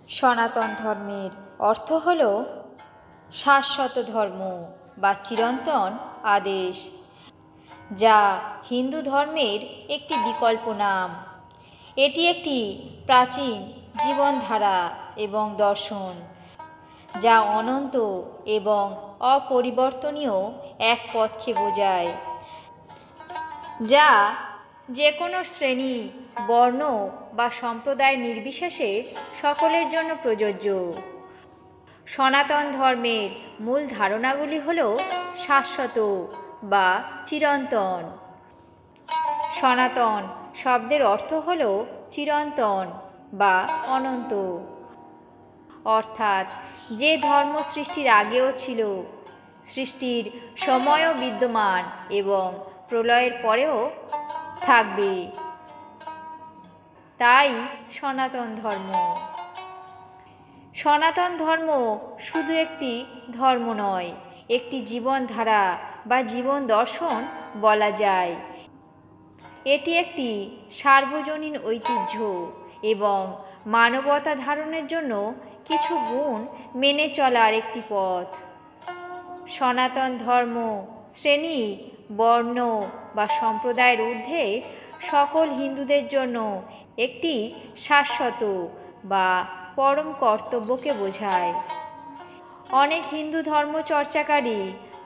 সনাতন ধর্মের অর্থ হল শাশ্বত ধর্ম বা চিরন্তন আদেশ, যা হিন্দু ধর্মের একটি বিকল্প নাম। এটি একটি প্রাচীন জীবনধারা এবং দর্শন, যা অনন্ত এবং অপরিবর্তনীয় এক পথকে বোঝায়, যা যে কোনো শ্রেণী, বর্ণ বা সম্প্রদায় নির্বিশেষে সকলের জন্য প্রযোজ্য। সনাতন ধর্মের মূল ধারণাগুলি হল শাশ্বত বা চিরন্তন। সনাতন শব্দের অর্থ হল চিরন্তন বা অনন্ত, অর্থাৎ যে ধর্ম সৃষ্টির আগেও ছিল, সৃষ্টির সময়ও বিদ্যমান এবং প্রলয়ের পরেও থাকবে, তাই সনাতন ধর্ম। সনাতন ধর্ম শুধু একটি ধর্ম নয়, একটি জীবনধারা বা জীবন দর্শন বলা যায়। এটি একটি সার্বজনীন ঐতিহ্য এবং মানবতা ধারণের জন্য কিছু গুণ মেনে চলার একটি পথ। সনাতন ধর্ম শ্রেণী, বর্ণ বা সম্প্রদায়ের ঊর্ধ্বে সকল হিন্দুদের জন্য একটি শাশ্বত বা পরম কর্তব্যকে বোঝায়। অনেক হিন্দু ধর্ম চর্চাকারী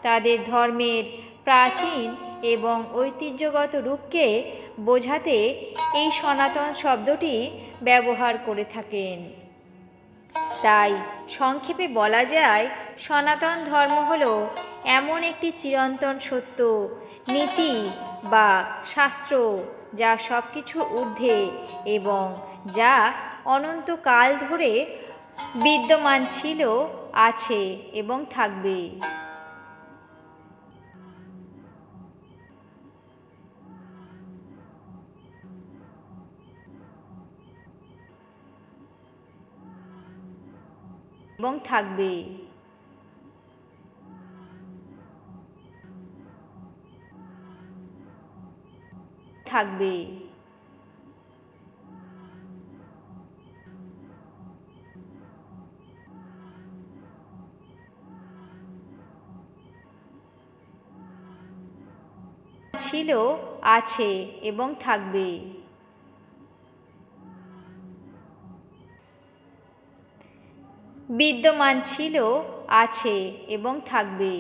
তাদের ধর্মের প্রাচীন এবং ঐতিহ্যগত রূপকে বোঝাতে এই সনাতন শব্দটি ব্যবহার করে থাকেন। তাই সংক্ষেপে বলা যায়, সনাতন ধর্ম হল এমন একটি চিরন্তন সত্য, নীতি বা শাস্ত্র যা সব কিছুর ঊর্ধ্বে এবং যা অনন্তকাল ধরে বিদ্যমান ছিল, আছে এবং থাকবে। এবং থাকবে। থাকবে। ছিল, আছে এবং থাকবে। বিদ্যমান ছিল, আছে এবং থাকবে।